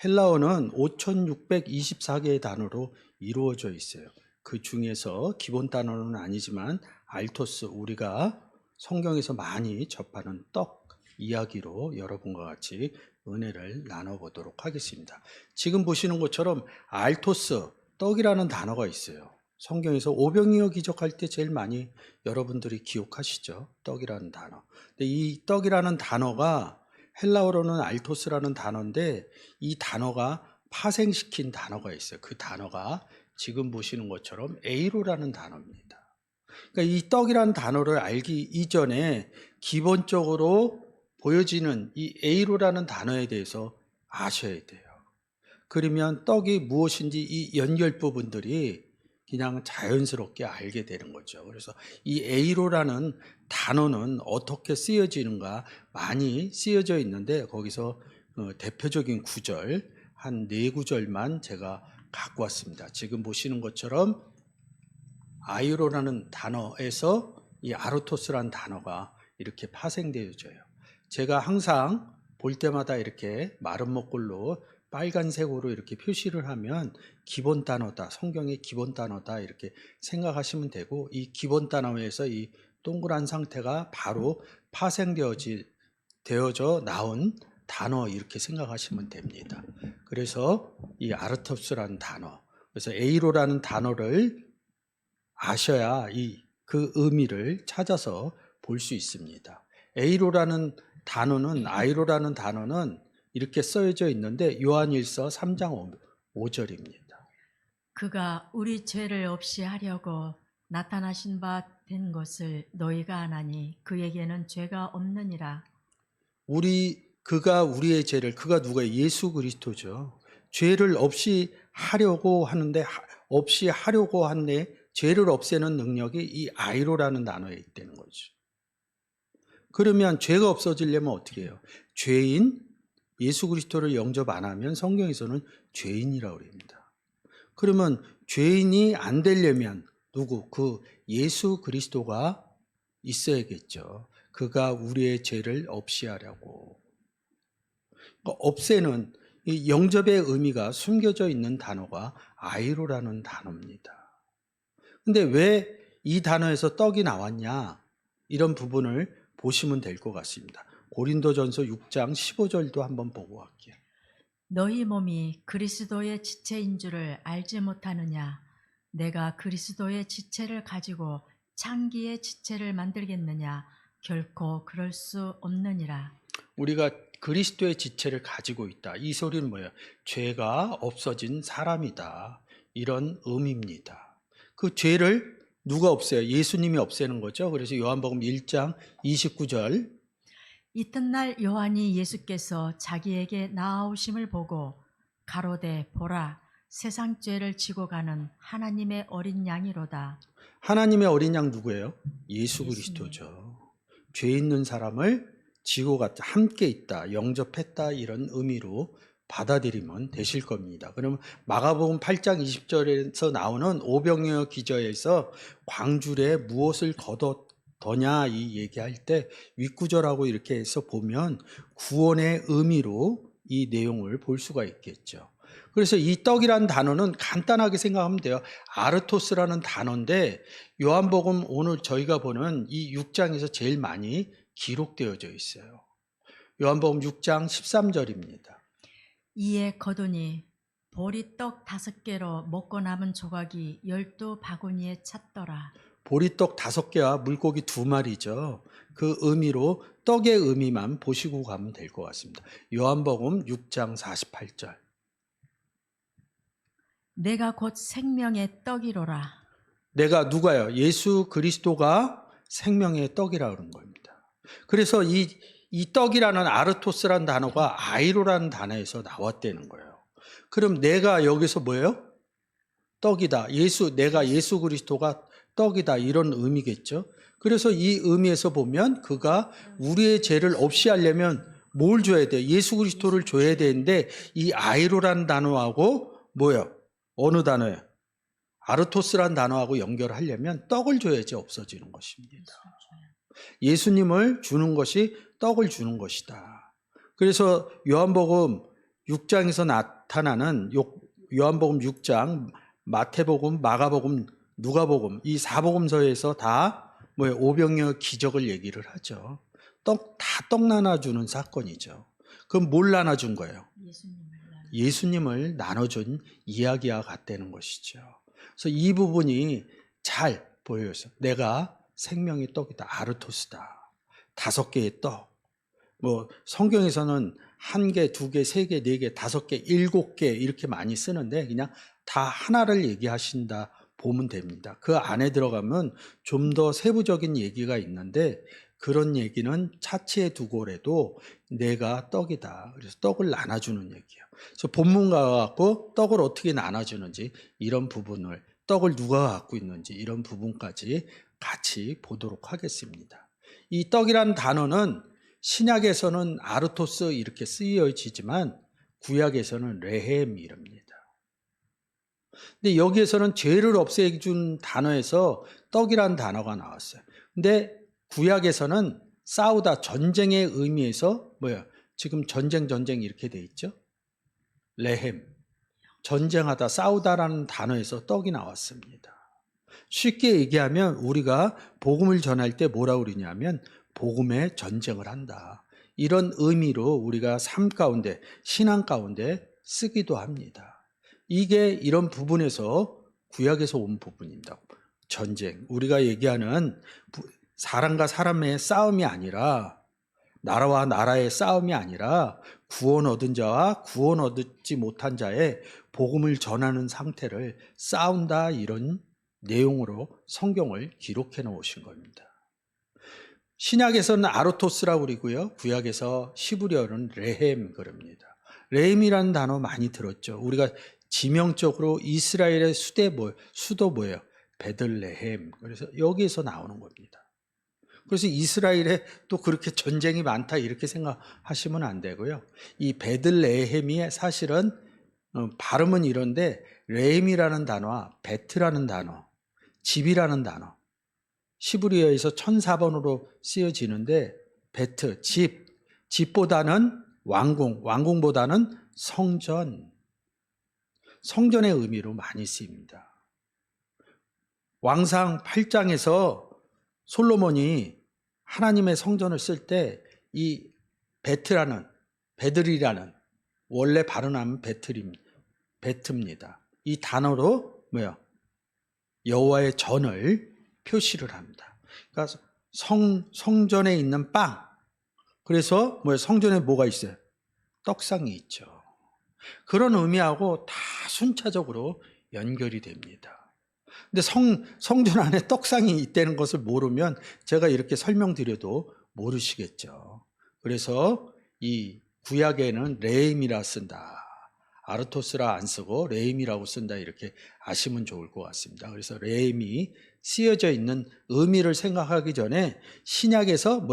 헬라어는 5624개의 단어로 이루어져 있어요. 그 중에서 기본 단어는 아니지만 알토스, 우리가 성경에서 많이 접하는 떡 이야기로 여러분과 같이 은혜를 나눠보도록 하겠습니다. 지금 보시는 것처럼 알토스, 떡이라는 단어가 있어요. 성경에서 오병이어 기적할 때 제일 많이 여러분들이 기억하시죠? 떡이라는 단어. 근데 이 떡이라는 단어가 헬라어로는 알토스라는 단어인데 이 단어가 파생시킨 단어가 있어요. 그 단어가 지금 보시는 것처럼 에이로라는 단어입니다. 그러니까 이 떡이라는 단어를 알기 이전에 기본적으로 보여지는 이 에이로라는 단어에 대해서 아셔야 돼요. 그러면 떡이 무엇인지 이 연결 부분들이 그냥 자연스럽게 알게 되는 거죠. 그래서 이 에이로라는 단어는 어떻게 쓰여지는가 많이 쓰여져 있는데 거기서 대표적인 구절 한 4구절만 제가 갖고 왔습니다. 지금 보시는 것처럼 아이로라는 단어에서 이 아르토스라는 단어가 이렇게 파생되어져요. 제가 항상 볼 때마다 이렇게 마른 목글로 빨간색으로 이렇게 표시를 하면 기본 단어다, 성경의 기본 단어다 이렇게 생각하시면 되고, 이 기본 단어에서 이 동그란 상태가 바로 파생되어져 나온 단어 이렇게 생각하시면 됩니다. 그래서 이 아르토스라는 단어, 그래서 에이로라는 단어를 아셔야 그 의미를 찾아서 볼 수 있습니다. 에이로라는 단어는, 아이로라는 단어는 이렇게 써져 있는데 요한일서 3장 5절입니다. 그가 우리 죄를 없이 하려고 나타나신 바 된 것을 너희가 아나니 그에게는 죄가 없느니라. 그가 우리의 죄를, 그가 누구예요? 예수 그리스도죠. 죄를 없이 하려고 하는데, 없이 하려고 하는데 죄를 없애는 능력이 이 아이로라는 단어에 있다는 거죠. 그러면 죄가 없어지려면 어떻게 해요? 죄인, 예수 그리스도를 영접 안 하면 성경에서는 죄인이라고 합니다. 그러면 죄인이 안 되려면 누구? 그 예수 그리스도가 있어야겠죠. 그가 우리의 죄를 없이 하려고. 그러니까 없애는 이 영접의 의미가 숨겨져 있는 단어가 아이로라는 단어입니다. 근데 왜 이 단어에서 떡이 나왔냐? 이런 부분을 보시면 될 것 같습니다. 고린도전서 6장 15절도 한번 보고 갈게요. 너희 몸이 그리스도의 지체인 줄을 알지 못하느냐? 내가 그리스도의 지체를 가지고 창기의 지체를 만들겠느냐? 결코 그럴 수 없느니라. 우리가 그리스도의 지체를 가지고 있다. 이 소리는 뭐예요? 죄가 없어진 사람이다. 이런 의미입니다. 그 죄를 누가 없애요? 예수님이 없애는 거죠. 그래서 요한복음 1장 29절. 이튿날 요한이 예수께서 자기에게 나아오심을 보고 가로되 보라 세상 죄를 지고 가는 하나님의 어린 양이로다. 하나님의 어린 양 누구예요? 예수 그리스도죠. 죄 있는 사람을 지고 갔다, 함께 있다, 영접했다 이런 의미로 받아들이면 되실 겁니다. 그러면 마가복음 8장 20절에서 나오는 오병이어 기저에서 광줄에 무엇을 거뒀더냐 이 얘기할 때 윗구절하고 이렇게 해서 보면 구원의 의미로 이 내용을 볼 수가 있겠죠. 그래서 이 떡이라는 단어는 간단하게 생각하면 돼요. 아르토스라는 단어인데 요한복음 오늘 저희가 보는 이 6장에서 제일 많이 기록되어져 있어요. 요한복음 6장 13절입니다. 이에 거두니 보리떡 5개로 먹고 남은 조각이 12바구니에 찼더라. 보리떡 5개와 물고기 2마리죠. 그 의미로 떡의 의미만 보시고 가면 될 것 같습니다. 요한복음 6장 48절. 내가 곧 생명의 떡이로라. 내가 누가요? 예수 그리스도가 생명의 떡이라고 하는 겁니다. 그래서 이 떡이라는 아르토스라는 단어가 아이로라는 단어에서 나왔다는 거예요. 그럼 내가 여기서 뭐예요? 떡이다. 내가 예수 그리스도가 떡이다. 이런 의미겠죠. 그래서 이 의미에서 보면 그가 우리의 죄를 없이 하려면 뭘 줘야 돼? 예수 그리스도를 줘야 되는데 이 아이로라는 단어하고 뭐예요? 어느 단어예요? 아르토스라는 단어하고 연결하려면 떡을 줘야지 없어지는 것입니다. 예수님을 주는 것이 떡을 주는 것이다. 그래서 요한복음 6장에서 나타나는 요한복음 6장, 마태복음, 마가복음, 누가복음 이 사복음서에서 다 오병이어 기적을 얘기를 하죠. 다 떡 나눠주는 사건이죠. 그럼 뭘 나눠준 거예요? 예수님을 나눠준 이야기와 같다는 것이죠. 그래서 이 부분이 잘 보여서 내가 생명의 떡이다. 아르토스다. 5개의 떡. 성경에서는 1개, 2개, 3개, 4개, 5개, 7개 이렇게 많이 쓰는데 그냥 다 하나를 얘기하신다 보면 됩니다. 그 안에 들어가면 좀 더 세부적인 얘기가 있는데 그런 얘기는 차치해 두고라도 내가 떡이다. 그래서 떡을 나눠주는 얘기예요. 그래서 본문과 갖고 떡을 어떻게 나눠주는지 이런 부분을, 떡을 누가 갖고 있는지 이런 부분까지 같이 보도록 하겠습니다. 이 떡이라는 단어는 신약에서는 아르토스 이렇게 쓰여지지만 구약에서는 레헴이랍니다. 근데 여기에서는 죄를 없애준 단어에서 떡이라는 단어가 나왔어요. 근데 구약에서는 싸우다, 전쟁의 의미에서 지금 전쟁 이렇게 돼 있죠. 레헴, 전쟁하다, 싸우다라는 단어에서 떡이 나왔습니다. 쉽게 얘기하면 우리가 복음을 전할 때 뭐라고 그러냐면 복음의 전쟁을 한다. 이런 의미로 우리가 삶 가운데, 신앙 가운데 쓰기도 합니다. 이게 이런 부분에서 구약에서 온 부분입니다. 전쟁, 우리가 얘기하는 사람과 사람의 싸움이 아니라, 나라와 나라의 싸움이 아니라 구원 얻은 자와 구원 얻지 못한 자의 복음을 전하는 상태를 싸운다, 이런 내용으로 성경을 기록해 놓으신 겁니다. 신약에서는 아르토스라고 그러고요. 구약에서 시브리어는 레헴 그럽니다. 레헴이라는 단어 많이 들었죠. 우리가 지명적으로 이스라엘의 수도 뭐예요? 베들레헴. 그래서 여기에서 나오는 겁니다. 그래서 이스라엘에 또 그렇게 전쟁이 많다 이렇게 생각하시면 안 되고요. 이 베들레헴이 사실은 발음은 이런데 레헴이라는 단어와 베트라는 단어, 집이라는 단어, 시브리어에서 1004번으로 쓰여지는데 베트, 집보다는 왕궁보다는 성전의 의미로 많이 쓰입니다. 왕상 8장에서 솔로몬이 하나님의 성전을 쓸 때 이 베들이라는 원래 발음하면 베트입니다. 이 단어로 여호와의 전을 표시를 합니다. 그러니까 성전에 있는 빵. 그래서 성전에 뭐가 있어요? 떡상이 있죠. 그런 의미하고 다 순차적으로 연결이 됩니다. 근데 성전 안에 떡상이 있다는 것을 모르면 제가 이렇게 설명드려도 모르시겠죠. 그래서 이 구약에는 레임이라 쓴다. 아르토스라 안 쓰고 레임이라고 쓴다. 이렇게 아시면 좋을 것 같습니다. 그래서 레임이 쓰여져 있는 의미를 생각하기 전에 신약에서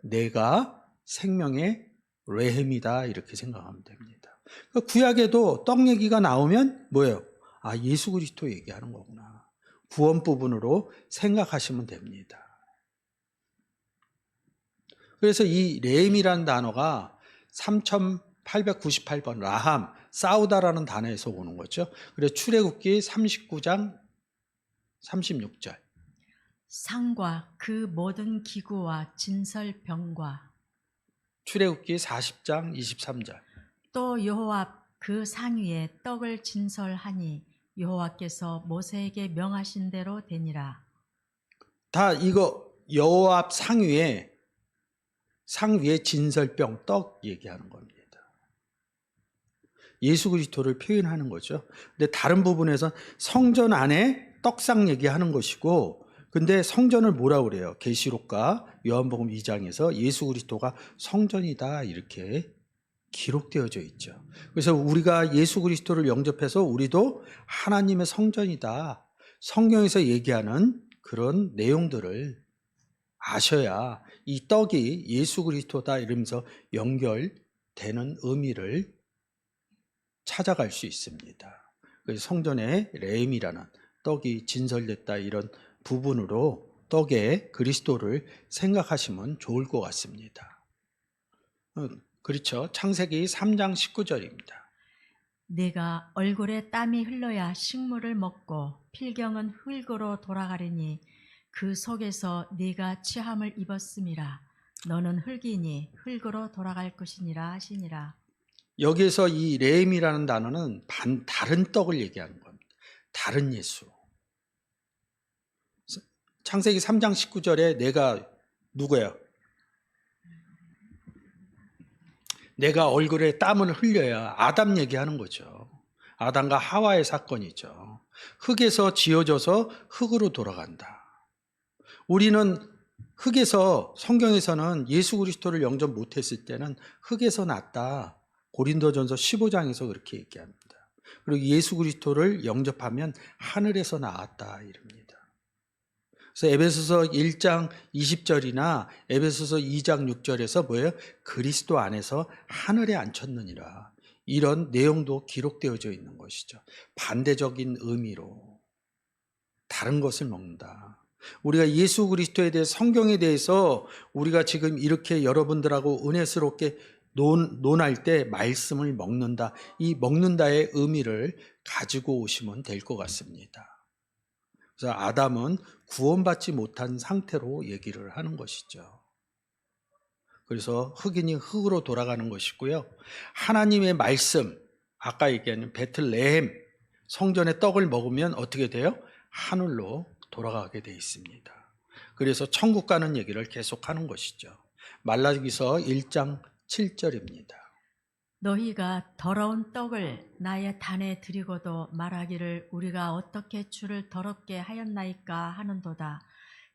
내가 생명의 레햄이다. 이렇게 생각하면 됩니다. 구약에도 떡 얘기가 나오면 예수 그리스도 얘기하는 거구나. 구원 부분으로 생각하시면 됩니다. 그래서 이 레임이라는 단어가 3898번 라함, 싸우다라는 단어에서 오는 거죠. 그래서 출애굽기 39장 36절. 상과 그 모든 기구와 진설병과. 출애굽기 40장 23절. 또 여호와 그 상 위에 떡을 진설하니 여호와께서 모세에게 명하신 대로 되니라. 다 이거 여호와 상 위에 진설병 떡 얘기하는 겁니다. 예수 그리스도를 표현하는 거죠. 근데 다른 부분에서 성전 안에 떡상 얘기하는 것이고, 근데 성전을 뭐라고 그래요? 계시록과 요한복음 2장에서 예수 그리스도가 성전이다 이렇게 기록되어져 있죠. 그래서 우리가 예수 그리스도를 영접해서 우리도 하나님의 성전이다. 성경에서 얘기하는 그런 내용들을 아셔야 이 떡이 예수 그리스도다 이러면서 연결되는 의미를 찾아갈 수 있습니다. 그래서 성전에 레임이라는 떡이 진설됐다 이런 부분으로 떡에 그리스도를 생각하시면 좋을 것 같습니다. 그렇죠. 창세기 3장 19절입니다. 네가 얼굴에 땀이 흘러야 식물을 먹고 필경은 흙으로 돌아가리니 그 속에서 네가 취함을 입었음이라. 너는 흙이니 흙으로 돌아갈 것이니라 하시니라. 여기에서 이 레임이라는 단어는 다른 떡을 얘기하는 겁니다. 다른 예수. 창세기 3장 19절에 내가 누구예요? 내가 얼굴에 땀을 흘려야 아담 얘기하는 거죠. 아담과 하와의 사건이죠. 흙에서 지어져서 흙으로 돌아간다. 우리는 흙에서, 성경에서는 예수 그리스도를 영접 못했을 때는 흙에서 났다. 고린도전서 15장에서 그렇게 얘기합니다. 그리고 예수 그리스도를 영접하면 하늘에서 나왔다 이럽니다. 그래서 에베소서 1장 20절이나 에베소서 2장 6절에서 뭐예요? 그리스도 안에서 하늘에 앉혔느니라. 이런 내용도 기록되어져 있는 것이죠. 반대적인 의미로 다른 것을 먹는다. 우리가 예수 그리스도에 대해, 성경에 대해서 우리가 지금 이렇게 여러분들하고 은혜스럽게 논할 때 말씀을 먹는다. 이 먹는다의 의미를 가지고 오시면 될 것 같습니다. 그래서 아담은 구원받지 못한 상태로 얘기를 하는 것이죠. 그래서 흑인이 흙으로 돌아가는 것이고요. 하나님의 말씀, 아까 얘기한 베틀레헴 성전의 떡을 먹으면 어떻게 돼요? 하늘로 돌아가게 돼 있습니다. 그래서 천국 가는 얘기를 계속하는 것이죠. 말라기서 1장 7절입니다. 너희가 더러운 떡을 나의 단에 드리고도 말하기를 우리가 어떻게 주를 더럽게 하였나이까 하는도다.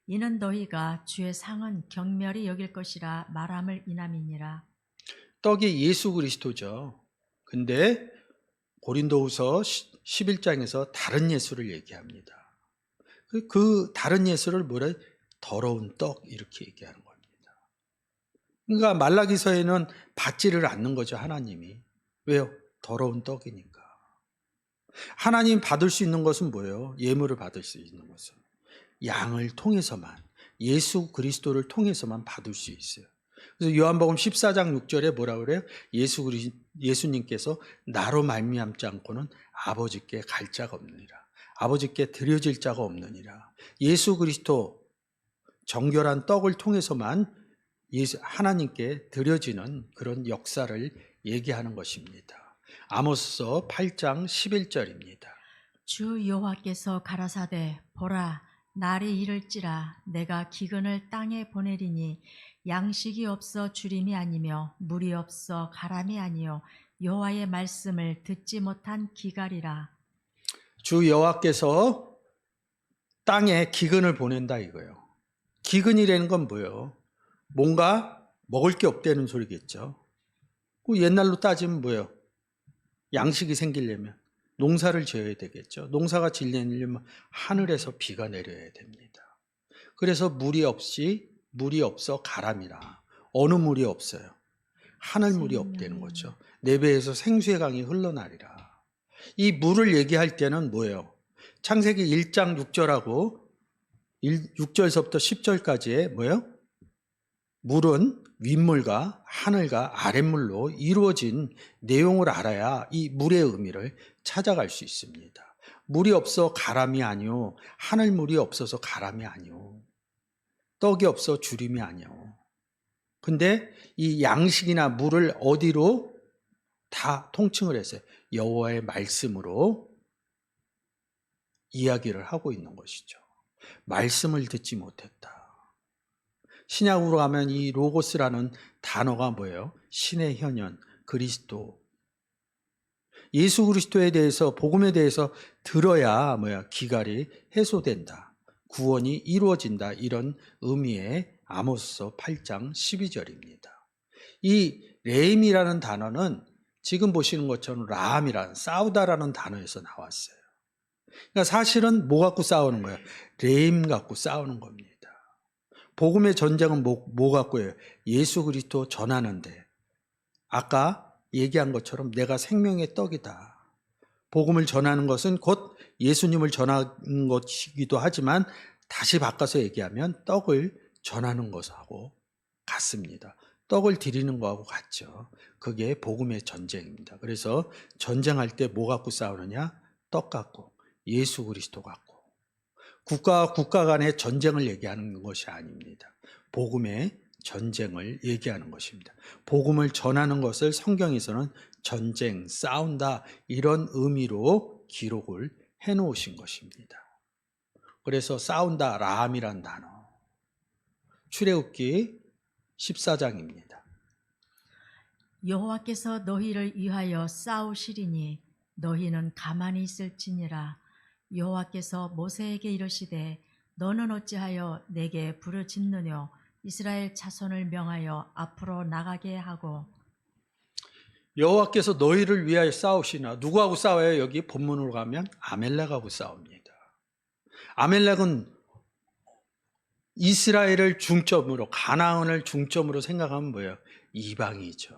이는 너희가 주의 상은 경멸히 여길 것이라 말함을 인함이니라. 떡이 예수 그리스도죠. 근데 고린도후서 11장에서 다른 예수를 얘기합니다. 그 다른 예수를 뭐래? 더러운 떡 이렇게 얘기하는 겁니다. 그러니까 말라기서에는 받지를 않는 거죠, 하나님이. 왜요? 더러운 떡이니까. 하나님 받을 수 있는 것은 뭐예요? 예물을 받을 수 있는 것은 양을 통해서만, 예수 그리스도를 통해서만 받을 수 있어요. 그래서 요한복음 14장 6절에 뭐라 그래요? 예수님께서 나로 말미암지 않고는 아버지께 갈 자가 없느니라. 아버지께 드려질 자가 없느니라. 예수 그리스도 정결한 떡을 통해서만 하나님께 드려지는 그런 역사를 얘기하는 것입니다. 아모스서 8장 11절입니다. 주 여호와께서 가라사대 보라 날이 이를지라 내가 기근을 땅에 보내리니 양식이 없어 주림이 아니며 물이 없어 가람이 아니요 여호와의 말씀을 듣지 못한 기갈이라. 주 여호와께서 땅에 기근을 보낸다 이거예요. 기근이라는 건 뭐예요? 뭔가 먹을 게 없다는 소리겠죠. 그 옛날로 따지면 뭐예요? 양식이 생기려면 농사를 지어야 되겠죠. 농사가 지려면 하늘에서 비가 내려야 됩니다. 그래서 물이 없어 가람이라. 어느 물이 없어요? 하늘 물이 없다는 거죠. 내 배에서 생수의 강이 흘러나리라. 이 물을 얘기할 때는 뭐예요? 창세기 1장 6절하고 6절서부터 10절까지의 뭐예요? 물은 윗물과 하늘과 아랫물로 이루어진 내용을 알아야 이 물의 의미를 찾아갈 수 있습니다. 물이 없어 가람이 아니요. 하늘물이 없어서 가람이 아니요. 떡이 없어 주림이 아니요. 근데 이 양식이나 물을 어디로 다 통칭을 했어요. 여호와의 말씀으로 이야기를 하고 있는 것이죠. 말씀을 듣지 못했다. 신약으로 가면 이 로고스라는 단어가 뭐예요? 신의 현현, 그리스도. 예수 그리스도에 대해서, 복음에 대해서 들어야 기갈이 해소된다. 구원이 이루어진다. 이런 의미의 아모스서 8장 12절입니다. 이 레임이라는 단어는 지금 보시는 것처럼 라함이라는, 싸우다라는 단어에서 나왔어요. 그러니까 사실은 뭐 갖고 싸우는 거예요? 레임 갖고 싸우는 겁니다. 복음의 전쟁은 뭐 갖고예요? 예수 그리스도 전하는데 아까 얘기한 것처럼 내가 생명의 떡이다. 복음을 전하는 것은 곧 예수님을 전하는 것이기도 하지만 다시 바꿔서 얘기하면 떡을 전하는 것하고 같습니다. 떡을 드리는 거하고 같죠. 그게 복음의 전쟁입니다. 그래서 전쟁할 때 뭐 갖고 싸우느냐? 떡 갖고, 예수 그리스도 갖고. 국가와 국가 간의 전쟁을 얘기하는 것이 아닙니다. 복음의 전쟁을 얘기하는 것입니다. 복음을 전하는 것을 성경에서는 전쟁, 싸운다 이런 의미로 기록을 해놓으신 것입니다. 그래서 싸운다, 라함이란 단어. 출애굽기 14장입니다. 여호와께서 너희를 위하여 싸우시리니 너희는 가만히 있을지니라. 여호와께서 모세에게 이르시되 너는 어찌하여 내게 부르짖느뇨. 이스라엘 자손을 명하여 앞으로 나가게 하고. 여호와께서 너희를 위하여 싸우시나. 누구하고 싸워요? 여기 본문으로 가면 아멜렉하고 싸웁니다. 아멜렉은 이스라엘을 중점으로, 가나안을 중점으로 생각하면 뭐예요? 이방이죠.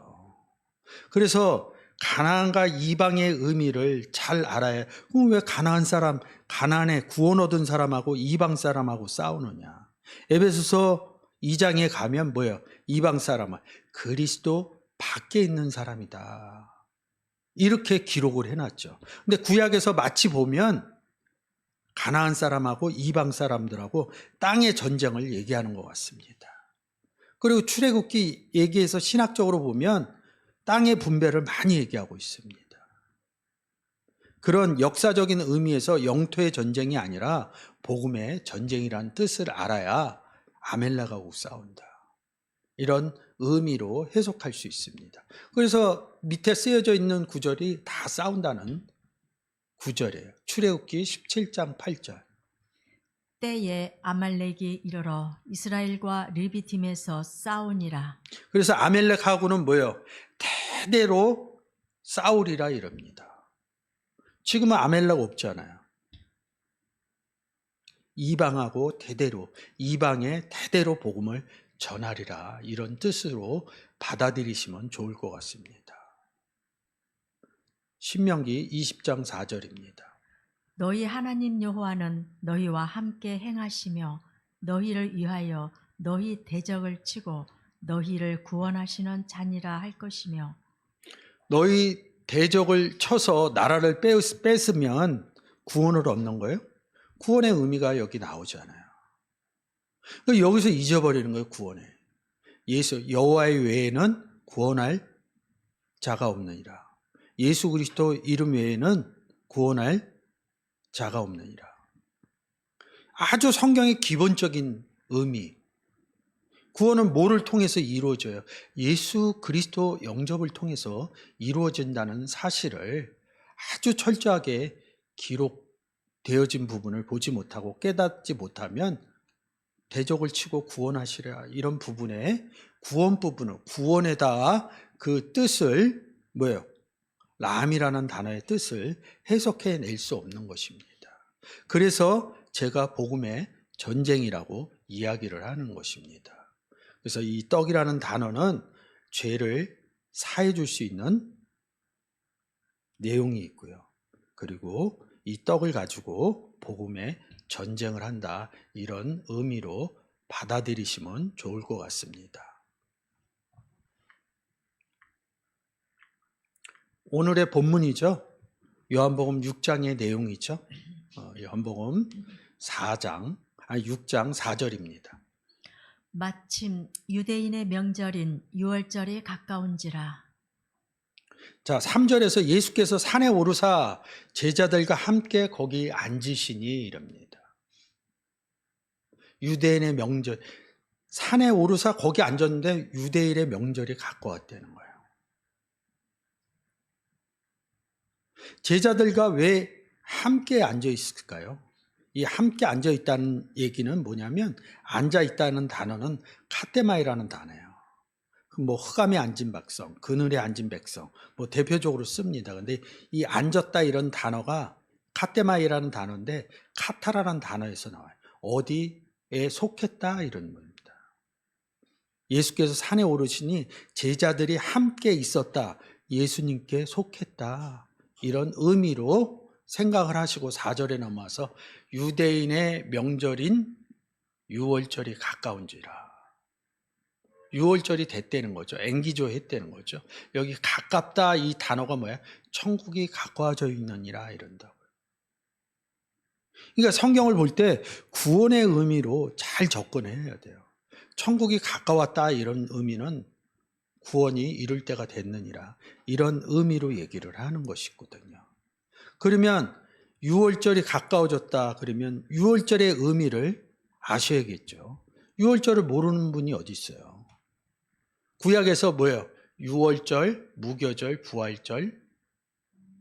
그래서 가나안과 이방의 의미를 잘 알아야. 그럼 왜 가나안 사람, 가나안에 구원 얻은 사람하고 이방 사람하고 싸우느냐? 에베소서 2장에 가면 뭐예요? 이방 사람은 그리스도 밖에 있는 사람이다. 이렇게 기록을 해놨죠. 근데 구약에서 마치 보면 가나안 사람하고 이방 사람들하고 땅의 전쟁을 얘기하는 것 같습니다. 그리고 출애굽기 얘기해서 신학적으로 보면 땅의 분배를 많이 얘기하고 있습니다. 그런 역사적인 의미에서 영토의 전쟁이 아니라 복음의 전쟁이라는 뜻을 알아야 아멜렉하고 싸운다. 이런 의미로 해석할 수 있습니다. 그래서 밑에 쓰여져 있는 구절이 다 싸운다는 구절이에요. 출애굽기 17장 8절. 때에 아말렉이 이르러 이스라엘과 르비딤에서 싸우니라. 그래서 아멜렉하고는 뭐예요? 대대로 싸우리라 이럽니다. 지금은 아멜렉 없잖아요. 이방하고 대대로, 이방에 대대로 복음을 전하리라 이런 뜻으로 받아들이시면 좋을 것 같습니다. 신명기 20장 4절입니다. 너희 하나님 여호와는 너희와 함께 행하시며 너희를 위하여 너희 대적을 치고 너희를 구원하시는 자니라 할 것이며. 너희 대적을 쳐서 나라를 뺏으면 구원을 얻는 거예요? 구원의 의미가 여기 나오잖아요. 여기서 잊어버리는 거예요, 구원에. 예수, 여호와의 외에는 구원할 자가 없느니라. 예수 그리스도 이름 외에는 구원할 자가 없느니라. 아주 성경의 기본적인 의미. 구원은 뭐를 통해서 이루어져요? 예수 그리스도 영접을 통해서 이루어진다는 사실을 아주 철저하게 기록되어진 부분을 보지 못하고 깨닫지 못하면 대적을 치고 구원하시라 이런 부분에 구원 부분을 구원에다 그 뜻을 뭐예요? 람이라는 단어의 뜻을 해석해낼 수 없는 것입니다. 그래서 제가 복음의 전쟁이라고 이야기를 하는 것입니다. 그래서 이 떡이라는 단어는 죄를 사해 줄 수 있는 내용이 있고요. 그리고 이 떡을 가지고 복음의 전쟁을 한다 이런 의미로 받아들이시면 좋을 것 같습니다. 오늘의 본문이죠. 요한복음 6장의 내용이죠. 요한복음 6장 4절입니다. 마침 유대인의 명절인 유월절이 가까운지라. 자, 3절에서 예수께서 산에 오르사 제자들과 함께 거기 앉으시니 이럽니다. 유대인의 명절, 산에 오르사 거기 앉았는데 유대인의 명절이 가까웠다는 거예요. 제자들과 왜 함께 앉아 있을까요? 이 함께 앉아 있다는 얘기는 뭐냐면 앉아 있다는 단어는 카테마이라는 단어예요. 뭐 흑암에 앉은 백성, 그늘에 앉은 백성 뭐 대표적으로 씁니다. 근데 이 앉았다 이런 단어가 카테마이라는 단어인데 카타라는 단어에서 나와요. 어디에 속했다 이런 겁니다. 예수께서 산에 오르시니 제자들이 함께 있었다. 예수님께 속했다. 이런 의미로 생각을 하시고 4절에 넘어와서 유대인의 명절인 유월절이 가까운지라. 유월절이 됐다는 거죠. 앵기조 했다는 거죠. 여기 가깝다 이 단어가 뭐야? 천국이 가까워져 있느니라 이런다고요. 그러니까 성경을 볼 때 구원의 의미로 잘 접근해야 돼요. 천국이 가까웠다 이런 의미는 구원이 이룰 때가 됐느니라 이런 의미로 얘기를 하는 것이거든요. 그러면 유월절이 가까워졌다 그러면 유월절의 의미를 아셔야겠죠. 유월절을 모르는 분이 어디 있어요? 구약에서 뭐예요? 유월절, 무교절, 부활절,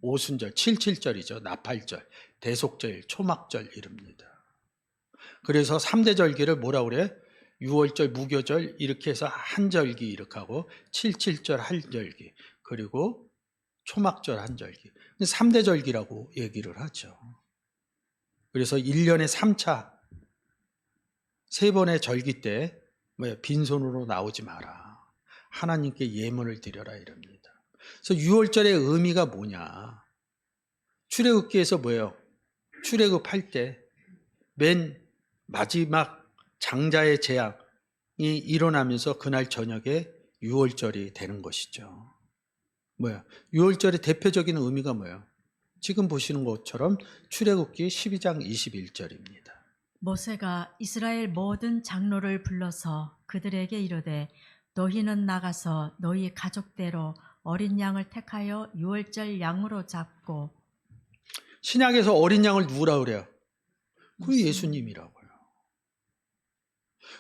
오순절, 칠칠절이죠. 나팔절, 대속절, 초막절 이릅니다. 그래서 3대 절기를 뭐라 그래? 유월절, 무교절 이렇게 해서 한절기 이렇게 하고 칠칠절 한절기 그리고 초막절 한절기 3대 절기라고 얘기를 하죠. 그래서 1년에 3차 3번의 절기 때 빈손으로 나오지 마라. 하나님께 예물을 드려라 이럽니다. 그래서 유월절의 의미가 뭐냐? 출애굽기에서 뭐예요? 출애굽할 때 맨 마지막 장자의 재앙이 일어나면서 그날 저녁에 유월절이 되는 것이죠. 뭐야? 유월절의 대표적인 의미가 뭐예요? 지금 보시는 것처럼 출애굽기 12장 21절입니다. 모세가 이스라엘 모든 장로를 불러서 그들에게 이르되 너희는 나가서 너희 가족대로 어린 양을 택하여 유월절 양으로 잡고. 신약에서 어린 양을 누구라 그래요? 그 예수님이라고요.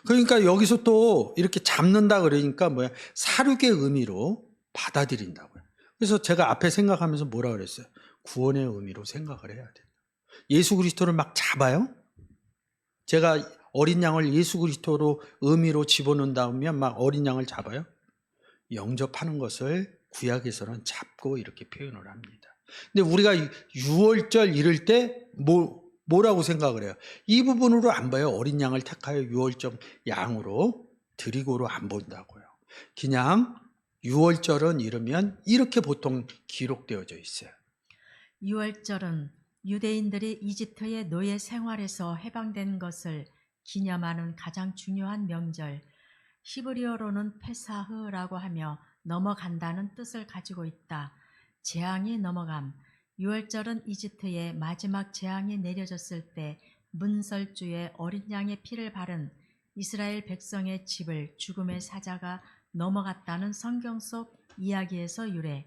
그러니까 여기서 또 이렇게 잡는다 그러니까 뭐야? 사륙의 의미로 받아들인다고요. 그래서 제가 앞에 생각하면서 뭐라 그랬어요? 구원의 의미로 생각을 해야 돼요. 예수 그리스도를 막 잡아요? 제가 어린 양을 예수 그리스도로 의미로 집어넣는다면 막 어린 양을 잡아요? 영접하는 것을 구약에서는 잡고 이렇게 표현을 합니다. 근데 우리가 유월절 이럴 때 뭐라고 생각을 해요? 이 부분으로 안 봐요. 어린 양을 택하여 유월절 양으로 드리고로 안 본다고요. 그냥 유월절은 이러면 이렇게 보통 기록되어져 있어요. 유월절은 유대인들이 이집트의 노예 생활에서 해방된 것을 기념하는 가장 중요한 명절, 히브리어로는 페사흐라고 하며 넘어간다는 뜻을 가지고 있다. 재앙이 넘어감. 유월절은 이집트에 마지막 재앙이 내려졌을 때 문설주에 어린 양의 피를 바른 이스라엘 백성의 집을 죽음의 사자가 넘어갔다는 성경 속 이야기에서 유래.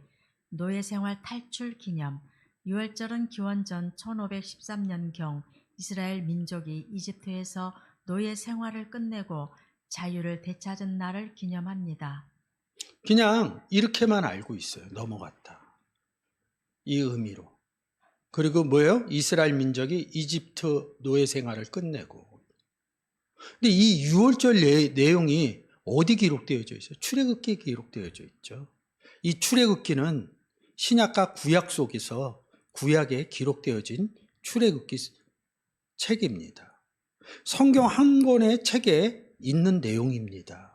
노예 생활 탈출 기념. 유월절은 기원전 1513년경 이스라엘 민족이 이집트에서 노예 생활을 끝내고 자유를 되찾은 날을 기념합니다. 그냥 이렇게만 알고 있어요. 넘어갔다. 이 의미로. 그리고 뭐예요? 이스라엘 민족이 이집트 노예 생활을 끝내고. 근데 이 유월절 내용이 어디 기록되어져 있어요? 출애굽기에 기록되어져 있죠. 이 출애굽기는 신약과 구약 속에서 구약에 기록되어진 출애굽기 책입니다. 성경 한 권의 책에 있는 내용입니다.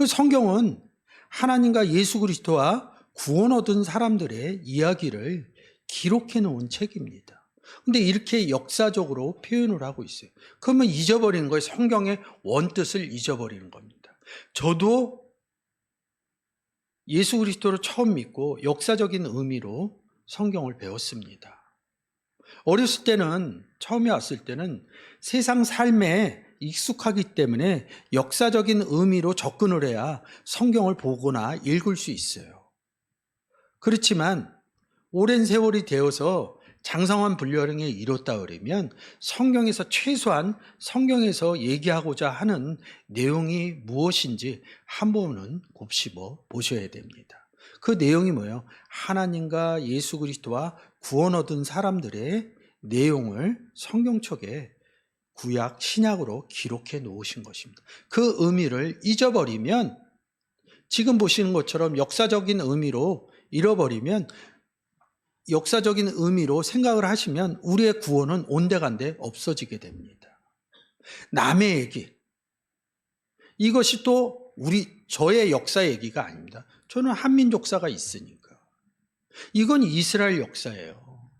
성경은 하나님과 예수 그리스도와 구원 얻은 사람들의 이야기를 기록해 놓은 책입니다. 근데 이렇게 역사적으로 표현을 하고 있어요. 그러면 잊어버리는 거예요. 성경의 원뜻을 잊어버리는 겁니다. 저도 예수 그리스도를 처음 믿고 역사적인 의미로 성경을 배웠습니다. 어렸을 때는, 처음에 왔을 때는 세상 삶에 익숙하기 때문에 역사적인 의미로 접근을 해야 성경을 보거나 읽을 수 있어요. 그렇지만 오랜 세월이 되어서 장성한 분별력에 이뤘다 그러면 성경에서 최소한 성경에서 얘기하고자 하는 내용이 무엇인지 한 번은 곱씹어 보셔야 됩니다. 그 내용이 뭐예요? 하나님과 예수 그리스도와 구원 얻은 사람들의 내용을 성경책에 구약, 신약으로 기록해 놓으신 것입니다. 그 의미를 잊어버리면 지금 보시는 것처럼 역사적인 의미로 잃어버리면 역사적인 의미로 생각을 하시면 우리의 구원은 온데간데 없어지게 됩니다. 남의 얘기. 이것이 또 저의 역사 얘기가 아닙니다. 저는 한민족사가 있으니까. 이건 이스라엘 역사예요.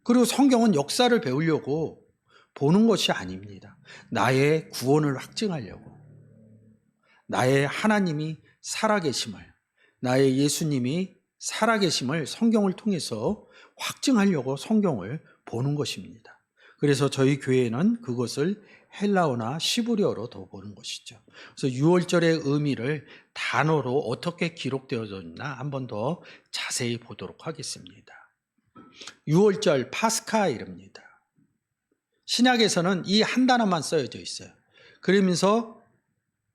그리고 성경은 역사를 배우려고 보는 것이 아닙니다. 나의 구원을 확증하려고. 나의 하나님이 살아계심을, 나의 예수님이 살아계심을 성경을 통해서 확증하려고 성경을 보는 것입니다. 그래서 저희 교회는 그것을 헬라어나 시브리어로 더 보는 것이죠. 그래서 유월절의 의미를 단어로 어떻게 기록되어졌나 한 번 더 자세히 보도록 하겠습니다. 유월절 파스카일입니다. 신약에서는 이 한 단어만 쓰여져 있어요. 그러면서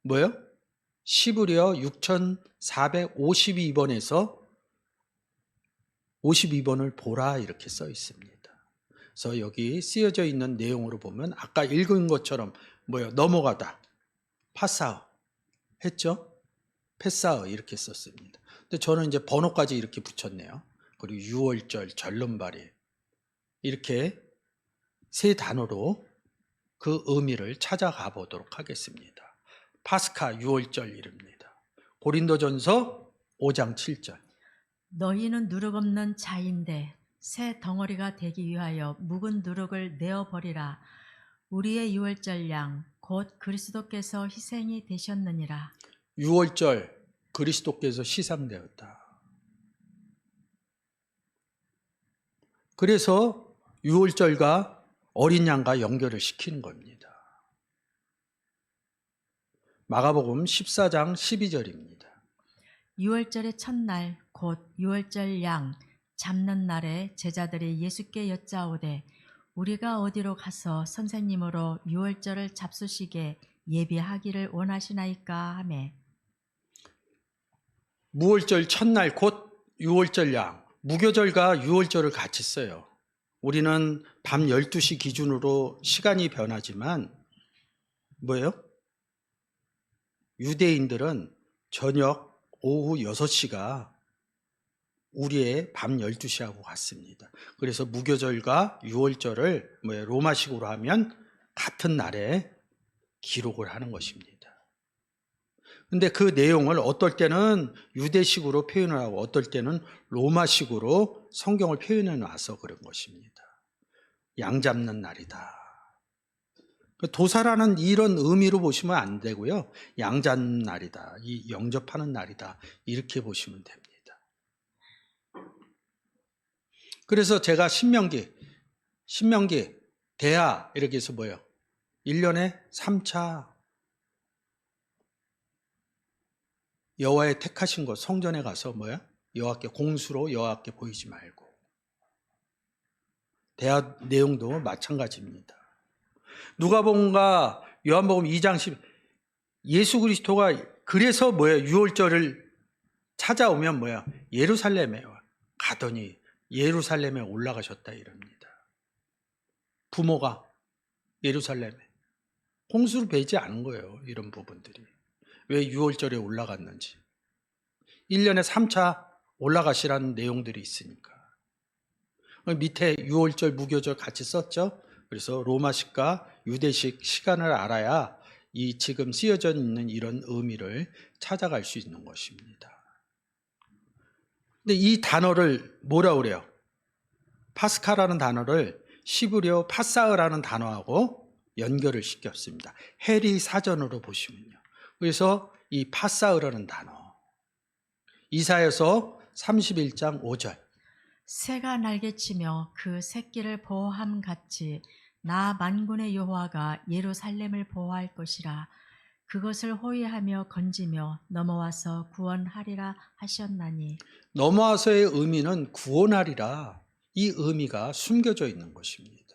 뭐예요? 시브리어 6452번에서 52번을 보라 이렇게 써 있습니다. 그래서 여기 쓰여져 있는 내용으로 보면 아까 읽은 것처럼 뭐예요? 넘어가다, 파사어 했죠? 패사어 이렇게 썼습니다. 근데 저는 이제 번호까지 이렇게 붙였네요. 그리고 유월절, 절름발이 이렇게 세 단어로 그 의미를 찾아가 보도록 하겠습니다. 파스카 유월절입니다. 고린도전서 5장 7절. 너희는 누룩 없는 자인데 새 덩어리가 되기 위하여 묵은 누룩을 내어버리라. 우리의 유월절 양 곧 그리스도께서 희생이 되셨느니라. 유월절 그리스도께서 시상되었다. 그래서 유월절과 어린 양과 연결을 시키는 겁니다. 마가복음 14장 12절입니다. 유월절의 첫날 곧 유월절 양 잡는 날에 제자들이 예수께 여짜오되 우리가 어디로 가서 선생님으로 유월절을 잡수시게 예비하기를 원하시나이까 하매 무월절 첫날 곧 유월절 양, 무교절과 유월절을 같이 써요. 우리는 밤 12시 기준으로 시간이 변하지만 뭐예요? 유대인들은 저녁 오후 6시가 우리의 밤 12시하고 같습니다. 그래서 무교절과 유월절을 로마식으로 하면 같은 날에 기록을 하는 것입니다. 근데 그 내용을 어떨 때는 유대식으로 표현을 하고 어떨 때는 로마식으로 성경을 표현해 놔서 그런 것입니다. 양 잡는 날이다. 도사라는 이런 의미로 보시면 안 되고요. 양 잡는 날이다. 이 영접하는 날이다. 이렇게 보시면 됩니다. 그래서 제가 신명기 대하 이렇게 해서 뭐예요? 1년에 3차 여호와의 택하신 곳 성전에 가서 뭐야? 여호와께 공수로 여호와께 보이지 말고. 대하 내용도 마찬가지입니다. 누가복음과 요한복음 2장 10 예수 그리스도가 그래서 뭐예요? 유월절을 찾아오면 뭐야? 예루살렘에 가더니 예루살렘에 올라가셨다 이럽니다. 부모가 예루살렘에 홍수를 베지 않은 거예요. 이런 부분들이. 왜 유월절에 올라갔는지. 1년에 3차 올라가시라는 내용들이 있으니까. 밑에 유월절, 무교절 같이 썼죠. 그래서 로마식과 유대식 시간을 알아야 이 지금 쓰여져 있는 이런 의미를 찾아갈 수 있는 것입니다. 근데 이 단어를 뭐라 그래요? 파스카라는 단어를 시브리어 파사흐라는 단어하고 연결을 시켰습니다. 해리 사전으로 보시면요. 그래서 이 파사흐라는 단어 이사야서 31장 5절 새가 날개치며 그 새끼를 보호함 같이 나 만군의 여호와가 예루살렘을 보호할 것이라. 그것을 호위하며 건지며 넘어와서 구원하리라 하셨나니. 넘어와서의 의미는 구원하리라. 이 의미가 숨겨져 있는 것입니다.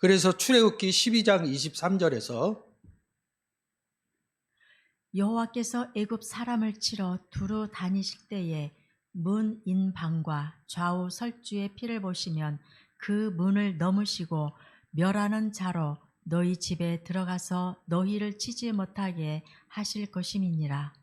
그래서 출애굽기 12장 23절에서 여호와께서 애굽 사람을 치러 두루 다니실 때에 문 인방과 좌우 설주의 피를 보시면 그 문을 넘으시고 멸하는 자로 너희 집에 들어가서 너희를 치지 못하게 하실 것임이니라.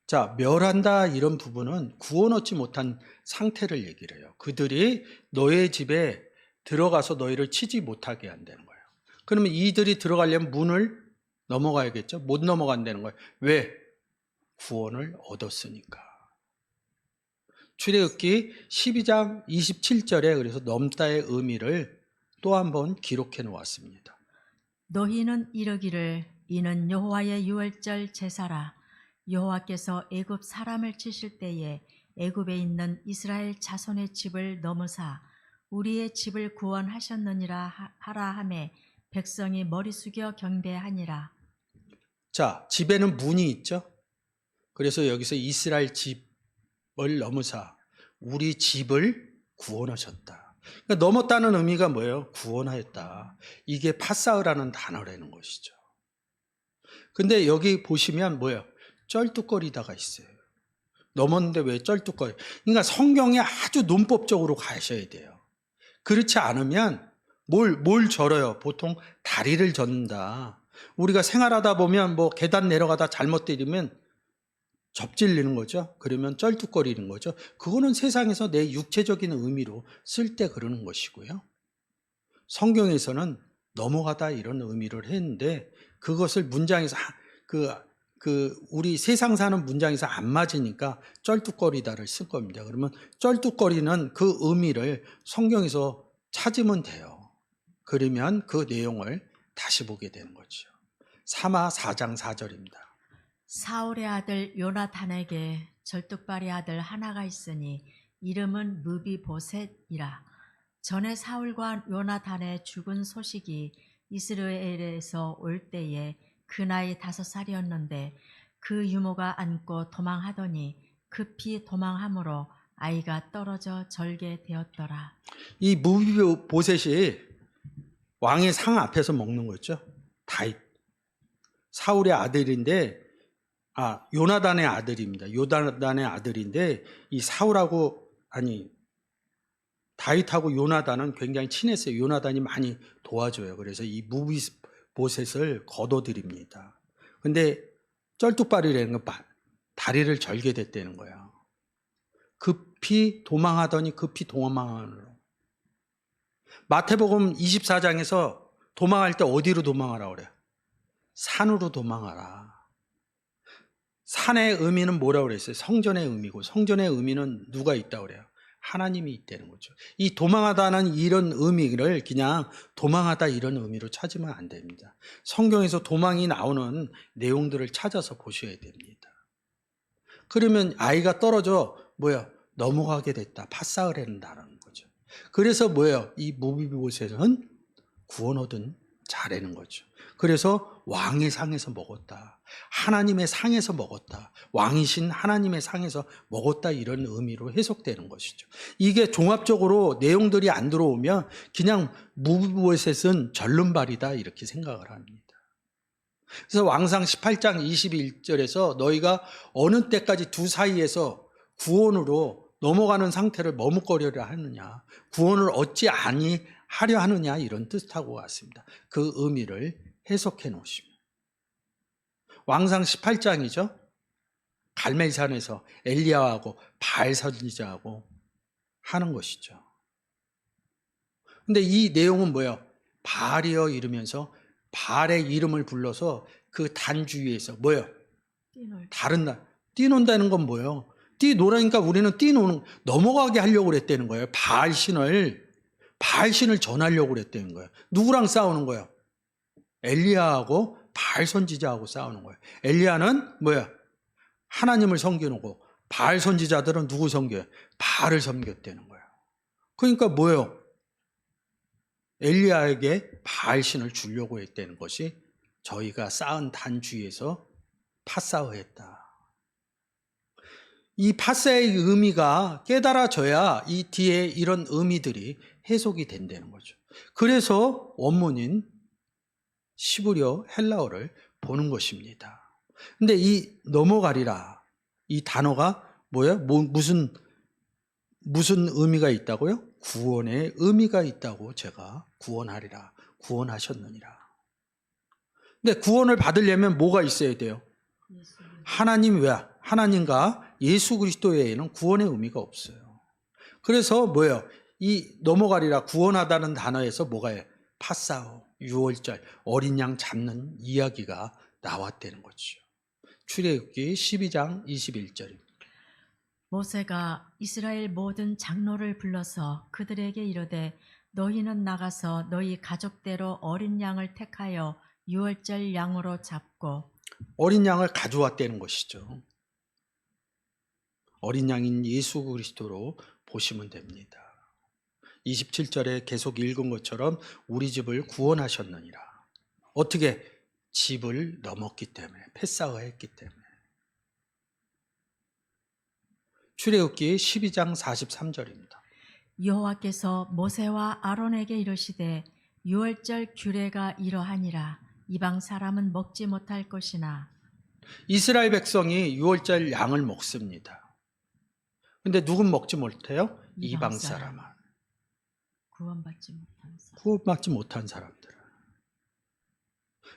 자, 멸한다 이런 부분은 구원 얻지 못한 상태를 얘기를 해요. 그들이 너의 집에 들어가서 너희를 치지 못하게 한다는 거예요. 그러면 이들이 들어가려면 문을 넘어가야겠죠? 못 넘어간다는 거예요. 왜? 구원을 얻었으니까. 출애굽기 12장 27절에 그래서 넘다의 의미를 또 한 번 기록해 놓았습니다. 너희는 이르기를 이는 여호와의 유월절 제사라. 여호와께서 애굽 사람을 치실 때에 애굽에 있는 이스라엘 자손의 집을 넘으사 우리의 집을 구원하셨느니라 하라 하매 백성이 머리 숙여 경배하니라. 자, 집에는 문이 있죠. 그래서 여기서 이스라엘 집을 넘으사 우리 집을 구원하셨다. 그러니까 넘었다는 의미가 뭐예요? 구원하였다. 이게 파사흐라는 단어라는 것이죠. 근데 여기 보시면 뭐예요? 쩔뚝거리다가 있어요. 넘었는데 왜 쩔뚝거려? 그러니까 성경에 아주 논법적으로 가셔야 돼요. 그렇지 않으면 뭘 절어요? 보통 다리를 젓는다. 우리가 생활하다 보면 뭐 계단 내려가다 잘못 때리면 접질리는 거죠. 그러면 쩔뚝거리는 거죠. 그거는 세상에서 내 육체적인 의미로 쓸 때 그러는 것이고요. 성경에서는 넘어가다 이런 의미를 했는데 그것을 문장에서 우리 세상 사는 문장에서 안 맞으니까 쩔뚝거리다를 쓸 겁니다. 그러면 쩔뚝거리는 그 의미를 성경에서 찾으면 돼요. 그러면 그 내용을 다시 보게 되는 거죠. 사마 4장 4절입니다. 사울의 아들 요나단에게 절뚝발이 아들 하나가 있으니 이름은 무비보셋이라. 전에 사울과 요나단의 죽은 소식이 이스라엘에서 올 때에 그 나이 5살이었는데 그 유모가 안고 도망하더니 급히 도망함으로 아이가 떨어져 절게 되었더라. 이 무비보셋이 왕의 상 앞에서 먹는 거죠. 다윗. 사울의 아들인데 요나단의 아들입니다. 요나단의 아들인데 이 사울하고 다윗하고 요나단은 굉장히 친했어요. 요나단이 많이 도와줘요. 그래서 이 무비보셋을 거둬들입니다. 근데 쩔뚝발이라는 건 다리를 절게 됐다는 거야. 급히 도망하더니 급히 도망하느라. 마태복음 24장에서 도망할 때 어디로 도망하라 그래요? 산으로 도망하라. 산의 의미는 뭐라고 그랬어요? 성전의 의미고 성전의 의미는 누가 있다고 그래요? 하나님이 있다는 거죠. 이 도망하다는 이런 의미를 그냥 도망하다 이런 의미로 찾으면 안 됩니다. 성경에서 도망이 나오는 내용들을 찾아서 보셔야 됩니다. 그러면 아이가 떨어져 넘어가게 됐다. 파사흐를 한다는 거죠. 그래서 이 무비보셋은 구원 얻은 자라는 거죠. 그래서 왕의 상에서 먹었다. 하나님의 상에서 먹었다. 왕이신 하나님의 상에서 먹었다. 이런 의미로 해석되는 것이죠. 이게 종합적으로 내용들이 안 들어오면 그냥 무비보셋은 절름발이다 이렇게 생각을 합니다. 그래서 왕상 18장 21절에서 너희가 어느 때까지 두 사이에서 구원으로 넘어가는 상태를 머뭇거려야 하느냐, 구원을 얻지 아니하려 하느냐 이런 뜻하고 같습니다. 그 의미를 해석해 놓으시면 왕상 18장이죠. 갈멜산에서 엘리야하고 바알 선지자하고 하는 것이죠. 근데 이 내용은 뭐예요? 바알이여 이러면서 바알의 이름을 불러서 그 단 주위에서 다른 날 뛰논다는 건 뭐예요? 뛰노라니까 우리는 넘어가게 하려고 그랬다는 거예요. 바알 신을 전하려고 그랬다는 거예요. 누구랑 싸우는 거예요? 엘리야하고 바알 선지자하고 싸우는 거예요. 엘리야는 하나님을 섬겨놓고 바알 선지자들은 누구 섬겨요? 바알을 섬겼다는 거예요. 그러니까 엘리야에게 바알 신을 주려고 했다는 것이 저희가 쌓은 단 주위에서 파사흐했다. 이 파사의 의미가 깨달아져야 이 뒤에 이런 의미들이 해석이 된다는 거죠. 그래서 원문인 시브리어 헬라어를 보는 것입니다. 근데 이 넘어가리라 이 단어가 무슨 의미가 있다고요? 구원의 의미가 있다고 제가 구원하리라, 구원하셨느니라. 근데 구원을 받으려면 뭐가 있어야 돼요? 하나님과 예수 그리스도 외에는 구원의 의미가 없어요. 그래서 이 넘어가리라 구원하다는 단어에서 뭐가요? 파사오, 유월절, 어린 양 잡는 이야기가 나왔다는 거죠. 출애굽기 12장 21절입니다. 모세가 이스라엘 모든 장로를 불러서 그들에게 이르되 너희는 나가서 너희 가족대로 어린 양을 택하여 유월절 양으로 잡고 어린 양을 가져왔다는 것이죠. 어린 양인 예수 그리스도로 보시면 됩니다. 27절에 계속 읽은 것처럼 우리 집을 구원하셨느니라. 어떻게? 집을 넘었기 때문에, 패싸가 했기 때문에. 출애굽기 12장 43절입니다. 여호와께서 모세와 아론에게 이르시되 유월절 규례가 이러하니라. 이방 사람은 먹지 못할 것이나. 이스라엘 백성이 유월절 양을 먹습니다. 근데 누군 먹지 못해요? 이방 사람은. 구원받지 못한 사람. 구원받지 못한 사람들.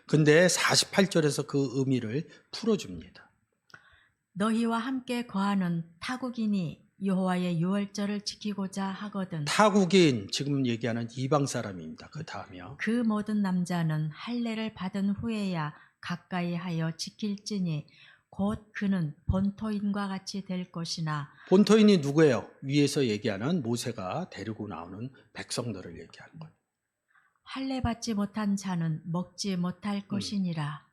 근데 48절에서 그 의미를 풀어줍니다. 너희와 함께 거하는 타국인이 여호와의 유월절을 지키고자 하거든 타국인, 지금 얘기하는 이방 사람입니다. 그 다음이요. 그 모든 남자는 할례를 받은 후에야 가까이 하여 지킬지니 곧 그는 본토인과 같이 될 것이나. 본토인이 누구예요? 위에서 얘기하는 모세가 데리고 나오는 백성들을 얘기하는 거예요. 할례 받지 못한 자는 먹지 못할 것이니라.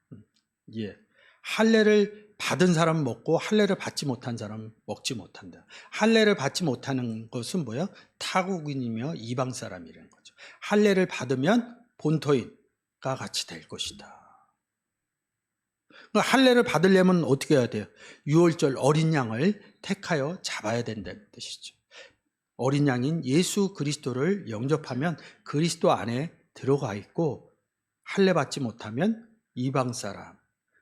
예. 할례를 받은 사람은 먹고 할례를 받지 못한 사람은 먹지 못한다. 할례를 받지 못하는 것은 뭐예요? 타국인이며 이방 사람이라는 거죠. 할례를 받으면 본토인과 같이 될 것이다. 할례를 받으려면 어떻게 해야 돼요? 유월절 어린 양을 택하여 잡아야 된다는 뜻이죠. 어린 양인 예수 그리스도를 영접하면 그리스도 안에 들어가 있고, 할례 받지 못하면 이방 사람,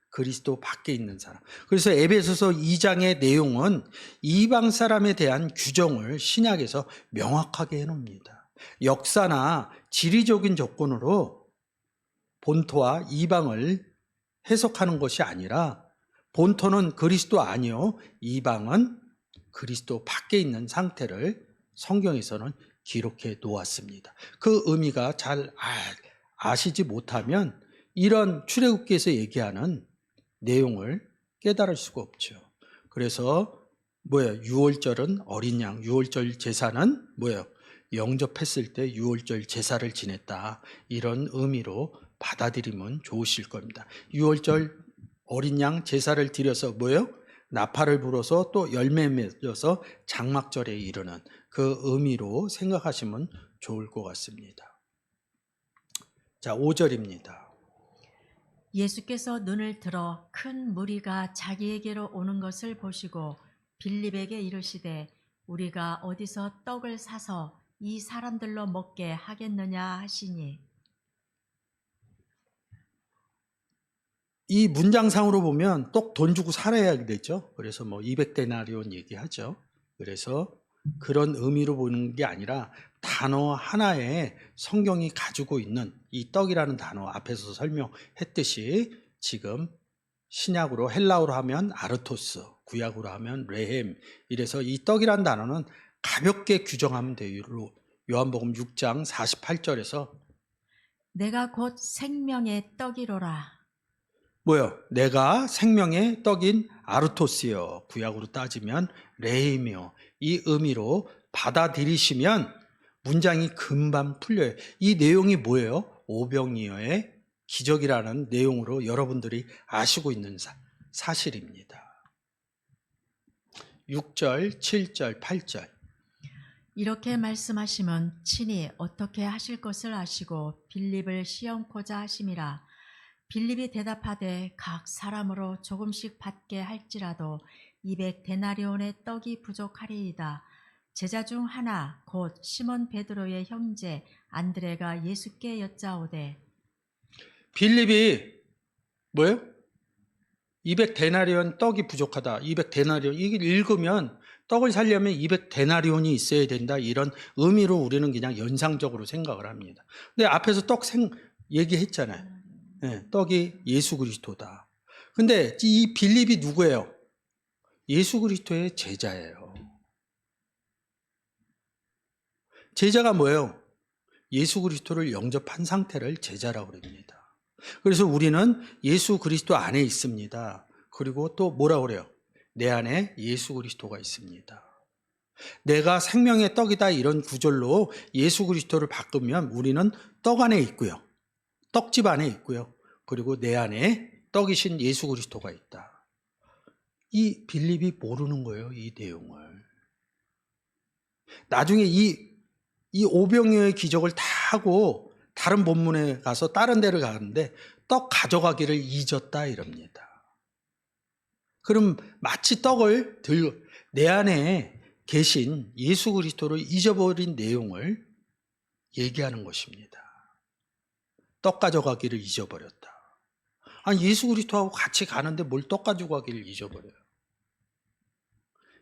그리스도 밖에 있는 사람. 그래서 에베소서 2장의 내용은 이방 사람에 대한 규정을 신약에서 명확하게 해놓습니다. 역사나 지리적인 조건으로 본토와 이방을 해석하는 것이 아니라, 본토는 그리스도 아니요 이방은 그리스도 밖에 있는 상태를 성경에서는 기록해 놓았습니다. 그 의미가 잘 아시지 못하면 이런 출애굽기에서 얘기하는 내용을 깨달을 수가 없죠. 그래서 뭐예요? 유월절은 어린 양, 유월절 제사는 뭐예요? 영접했을 때 유월절 제사를 지냈다. 이런 의미로 받아들이면 좋으실 겁니다. 유월절 어린 양 제사를 드려서 뭐예요? 나팔을 불어서 또 열매 맺어서 장막절에 이르는 그 의미로 생각하시면 좋을 것 같습니다. 자, 5절입니다. 예수께서 눈을 들어 큰 무리가 자기에게로 오는 것을 보시고 빌립에게 이르시되 우리가 어디서 떡을 사서 이 사람들로 먹게 하겠느냐 하시니. 이 문장상으로 보면 떡 돈 주고 살아야 되죠. 그래서 뭐 200데나리온 얘기하죠. 그래서 그런 의미로 보는 게 아니라 단어 하나에 성경이 가지고 있는 이 떡이라는 단어, 앞에서 설명했듯이 지금 신약으로 헬라어로 하면 아르토스, 구약으로 하면 레헴, 이래서 이 떡이라는 단어는 가볍게 규정하면 돼요. 요한복음 6장 48절에서 내가 곧 생명의 떡이로라. 뭐요? 내가 생명의 떡인 아르토스요. 구약으로 따지면 레임이요. 이 의미로 받아들이시면 문장이 금방 풀려요. 이 내용이 뭐예요? 오병이어의 기적이라는 내용으로 여러분들이 아시고 있는 사실입니다. 6절, 7절, 8절. 이렇게 말씀하시면 친히 어떻게 하실 것을 아시고 빌립을 시험코자 하심이라. 빌립이 대답하되 각 사람으로 조금씩 받게 할지라도 200데나리온의 떡이 부족하리이다. 제자 중 하나 곧 시몬 베드로의 형제 안드레가 예수께 여짜오되. 빌립이 뭐예요? 200데나리온 떡이 부족하다. 200데나리온, 이게 읽으면 떡을 살려면 200데나리온이 있어야 된다. 이런 의미로 우리는 그냥 연상적으로 생각을 합니다. 근데 앞에서 떡 얘기했잖아요. 네, 떡이 예수 그리스도다. 근데 이 빌립이 누구예요? 예수 그리스도의 제자예요. 제자가 뭐예요? 예수 그리스도를 영접한 상태를 제자라고 합니다. 그래서 우리는 예수 그리스도 안에 있습니다. 그리고 또 뭐라고 그래요? 내 안에 예수 그리스도가 있습니다. 내가 생명의 떡이다, 이런 구절로 예수 그리스도를 바꾸면 우리는 떡 안에 있고요. 떡집 안에 있고요. 그리고 내 안에 떡이신 예수 그리스도가 있다. 이 빌립이 모르는 거예요, 이 내용을. 나중에 이 오병이어의 기적을 다 하고 다른 본문에 가서 다른 데를 가는데 떡 가져가기를 잊었다 이럽니다. 그럼 마치 떡을 내 안에 계신 예수 그리스도를 잊어버린 내용을 얘기하는 것입니다. 떡 가져가기를 잊어버렸다. 아니, 예수 그리스도하고 같이 가는데 뭘 떡 가져가기를 잊어버려요.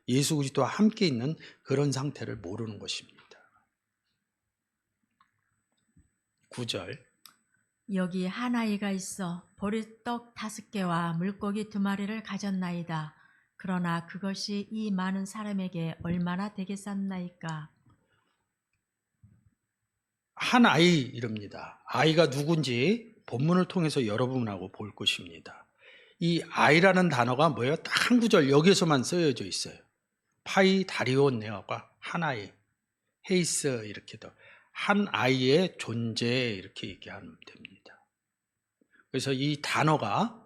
예수 그리스도와 함께 있는 그런 상태를 모르는 것입니다. 9절. 여기 한 아이가 있어 보리떡 5개와 물고기 2마리를 가졌나이다. 그러나 그것이 이 많은 사람에게 얼마나 되겠사옵나이까. 한 아이 이럽니다. 아이가 누군지 본문을 통해서 여러분하고 볼 것입니다. 이 아이라는 단어가 뭐예요? 딱 한 구절 여기에서만 쓰여져 있어요. 파이 다리온 네어가 한 아이, 헤이스 이렇게도 한 아이의 존재 이렇게 얘기하면 됩니다. 그래서 이 단어가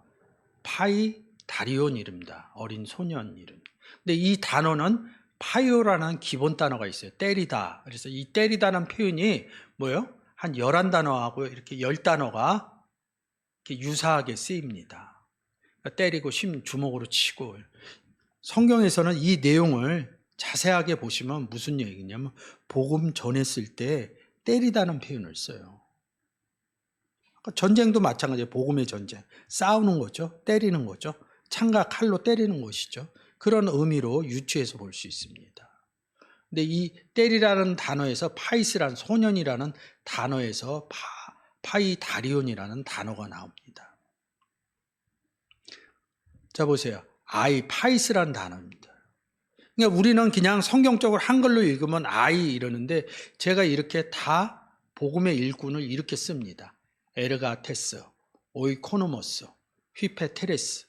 파이 다리온 이름입니다. 어린 소년 이름. 근데 이 단어는 파이오라는 기본 단어가 있어요. 때리다. 그래서 이 때리다는 표현이 뭐예요? 한 11단어하고 이렇게 10단어가 이렇게 유사하게 쓰입니다. 그러니까 때리고 주먹으로 치고. 성경에서는 이 내용을 자세하게 보시면 무슨 얘기냐면 복음 전했을 때 때리다는 표현을 써요. 전쟁도 마찬가지예요. 복음의 전쟁. 싸우는 거죠. 때리는 거죠. 창과 칼로 때리는 것이죠. 그런 의미로 유추해서 볼 수 있습니다. 근데 이 때리라는 단어에서 파이스라는 소년이라는 단어에서 파이 다리온이라는 단어가 나옵니다. 자 보세요. 파이스라는 단어입니다. 그러니까 우리는 그냥 성경적으로 한글로 읽으면 아이 이러는데 제가 이렇게 다 복음의 일꾼을 이렇게 씁니다. 에르가테스, 오이코노모스, 휘페테레스,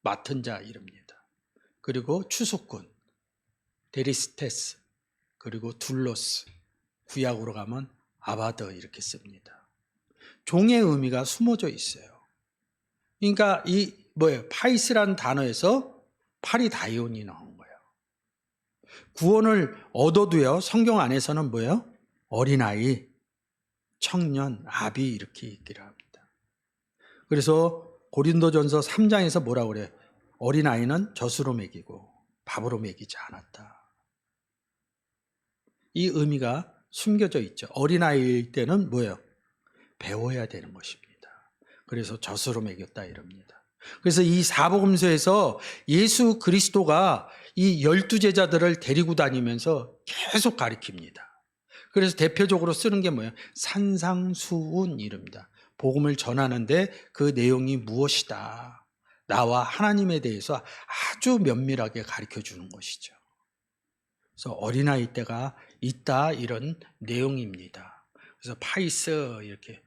맡은 자 이릅니다. 그리고 추수꾼, 데리스테스, 그리고 둘로스, 구약으로 가면 아바더 이렇게 씁니다. 종의 의미가 숨어져 있어요. 그러니까 파이스라는 단어에서 파리다이온이 나온 거예요. 구원을 얻어도요, 성경 안에서는 뭐예요? 어린아이, 청년, 아비 이렇게 얘기를 합니다. 그래서 고린도전서 3장에서 뭐라고 그래요? 어린아이는 젖으로 먹이고 밥으로 먹이지 않았다. 이 의미가 숨겨져 있죠. 어린아이일 때는 뭐예요? 배워야 되는 것입니다. 그래서 젖으로 먹였다 이럽니다. 그래서 이 사복음서에서 예수 그리스도가 이 12제자들을 데리고 다니면서 계속 가르칩니다. 그래서 대표적으로 쓰는 게 뭐예요? 산상수훈 이릅니다. 복음을 전하는데 그 내용이 무엇이다. 나와 하나님에 대해서 아주 면밀하게 가르쳐 주는 것이죠. 그래서 어린아이 때가 있다 이런 내용입니다. 그래서 파이스 이렇게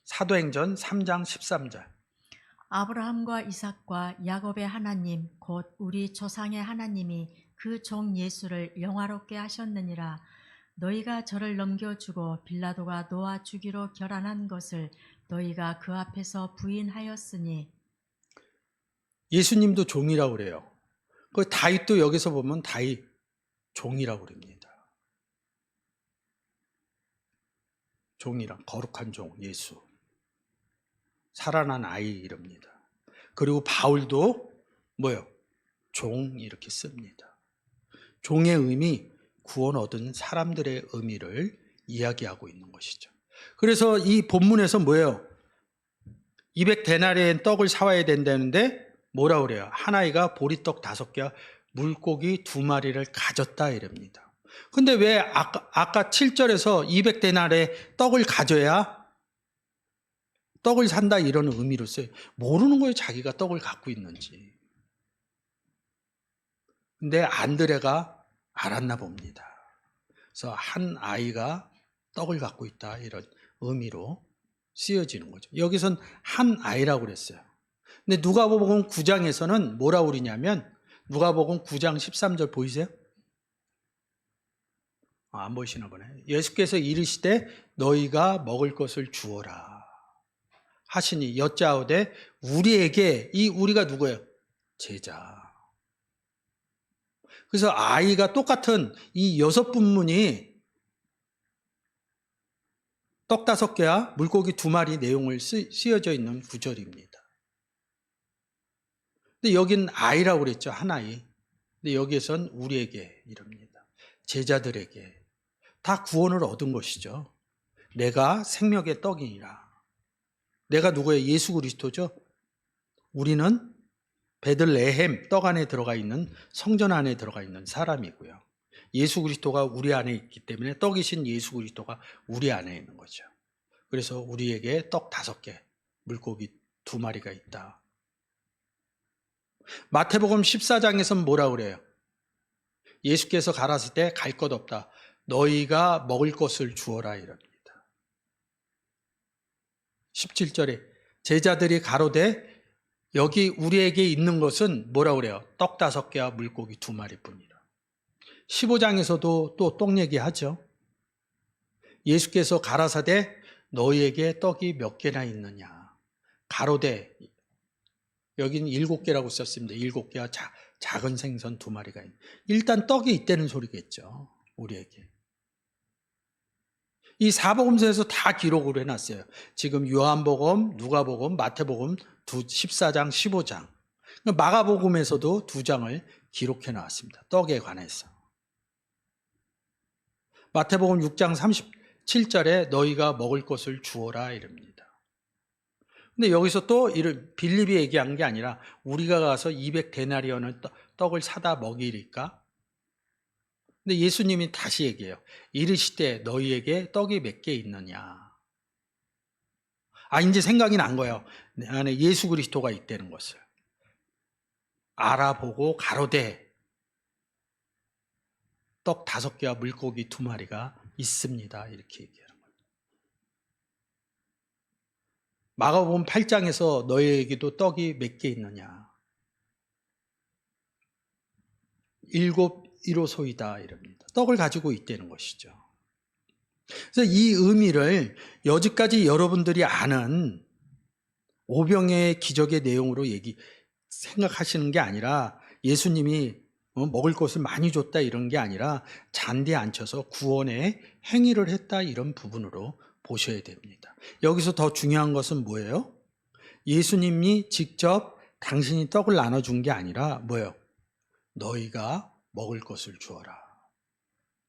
사도행전 3장 13절. 아브라함과 이삭과 야곱의 하나님 곧 우리 조상의 하나님이 그 종 예수를 영화롭게 하셨느니라. 너희가 저를 넘겨주고 빌라도가 놓아 주기로 결안한 것을 너희가 그 앞에서 부인하였으니. 예수님도 종이라고 그래요. 그 다윗도 여기서 보면 다윗 종이라고 그럽니다. 종이랑 거룩한 종 예수. 살아난 아이 이럽니다. 그리고 바울도 뭐예요? 종 이렇게 씁니다. 종의 의미, 구원 얻은 사람들의 의미를 이야기하고 있는 것이죠. 그래서 이 본문에서 뭐예요? 200데나리의 떡을 사와야 된다는데 뭐라 그래요? 한 아이가 보리떡 5개와 물고기 2마리를 가졌다 이럽니다. 근데 왜 아까 7절에서 200데나리의 떡을 가져야 떡을 산다 이런 의미로 써요. 모르는 거예요. 자기가 떡을 갖고 있는지. 근데 안드레가 알았나 봅니다. 그래서 한 아이가 떡을 갖고 있다 이런 의미로 쓰여지는 거죠. 여기선 한 아이라고 그랬어요. 근데 누가복음 9장에서는 뭐라고 그러냐면 누가복음 9장 13절 보이세요? 안 보이시나 보네. 예수께서 이르시되 너희가 먹을 것을 주어라. 하시니 여짜오되 우리에게, 이 우리가 누구예요? 제자. 그래서 아이가 똑같은 이 6분문이 떡 5개와 물고기 2마리 내용을 쓰여져 있는 구절입니다. 근데 여긴 아이라고 그랬죠. 한 아이. 근데 여기에선 우리에게 이럽니다. 제자들에게 다 구원을 얻은 것이죠. 내가 생명의 떡이니라. 내가 누구예요? 예수 그리스도죠. 우리는 베들레헴 떡 안에 들어가 있는, 성전 안에 들어가 있는 사람이고요. 예수 그리스도가 우리 안에 있기 때문에 떡이신 예수 그리스도가 우리 안에 있는 거죠. 그래서 우리에게 떡 5개, 물고기 2마리가 있다. 마태복음 14장에서는 뭐라고 그래요? 예수께서 가라사대 때 갈 것 없다. 너희가 먹을 것을 주어라 이럽니다. 17절에 제자들이 가로되 여기 우리에게 있는 것은 뭐라고 그래요? 떡 5개와 물고기 2마리뿐이라. 15장에서도 또 떡 얘기하죠. 예수께서 가라사대 너희에게 떡이 몇 개나 있느냐. 가로되 여기는 7개라고 썼습니다. 7개와 작은 생선 2마리가 있는. 일단 떡이 있다는 소리겠죠. 우리에게. 이 사복음서에서 다 기록을 해놨어요. 지금 요한복음, 누가복음, 마태복음 14장, 15장. 마가복음에서도 2장을 기록해 놨습니다. 떡에 관해서. 마태복음 6장 37절에 너희가 먹을 것을 주어라 이럽니다. 근데 여기서 또 빌립이 얘기한 게 아니라 우리가 가서 200데나리온의 떡을 사다 먹이리까? 근데 예수님이 다시 얘기해요. 이르시되 너희에게 떡이 몇 개 있느냐? 이제 생각이 난 거예요. 내 안에 예수 그리스도가 있다는 것을. 알아보고 가로되 떡 5개와 물고기 2마리가 있습니다. 이렇게 얘기하는 거예요. 마가복음 8장에서 너희에게도 떡이 몇 개 있느냐? 7이로소이다 이럽니다. 떡을 가지고 있다는 것이죠. 그래서 이 의미를 여지까지 여러분들이 아는 오병이어의 기적의 내용으로 생각하시는 게 아니라 예수님이 먹을 것을 많이 줬다 이런 게 아니라 잔디에 앉혀서 구원의 행위를 했다 이런 부분으로 보셔야 됩니다. 여기서 더 중요한 것은 뭐예요? 예수님이 직접 당신이 떡을 나눠준 게 아니라 뭐예요? 너희가 먹을 것을 주어라.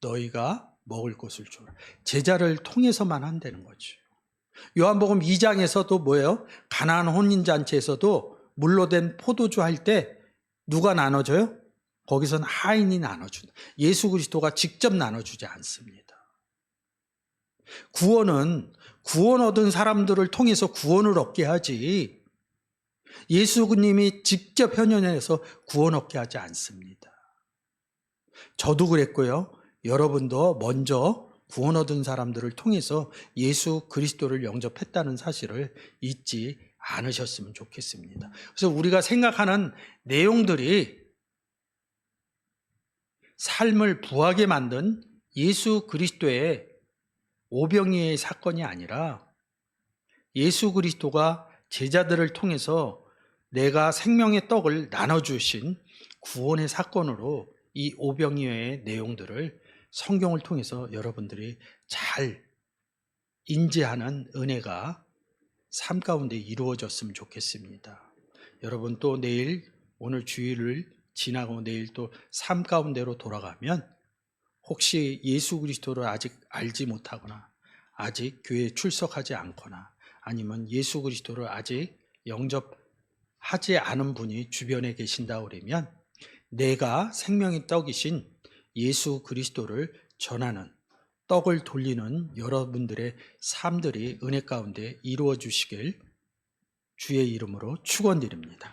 너희가 먹을 것을 주어라. 제자를 통해서만 한다는 거죠. 요한복음 2장에서도 뭐예요? 가나안 혼인잔치에서도 물로 된 포도주 할 때 누가 나눠줘요? 거기선 하인이 나눠준다. 예수 그리스도가 직접 나눠주지 않습니다. 구원은 구원 얻은 사람들을 통해서 구원을 얻게 하지 예수님이 직접 현현해서 구원 얻게 하지 않습니다. 저도 그랬고요. 여러분도 먼저 구원 얻은 사람들을 통해서 예수 그리스도를 영접했다는 사실을 잊지 않으셨으면 좋겠습니다. 그래서 우리가 생각하는 내용들이 삶을 부하게 만든 예수 그리스도의 오병이어의 사건이 아니라 예수 그리스도가 제자들을 통해서 내가 생명의 떡을 나눠주신 구원의 사건으로 이 오병이어의 내용들을 성경을 통해서 여러분들이 잘 인지하는 은혜가 삶 가운데 이루어졌으면 좋겠습니다. 여러분 또 내일 오늘 주일을 지나고 내일 또 삶 가운데로 돌아가면 혹시 예수 그리스도를 아직 알지 못하거나 아직 교회에 출석하지 않거나 아니면 예수 그리스도를 아직 영접하지 않은 분이 주변에 계신다 그러면 내가 생명의 떡이신 예수 그리스도를 전하는 떡을 돌리는 여러분들의 삶들이 은혜 가운데 이루어 주시길 주의 이름으로 축원드립니다.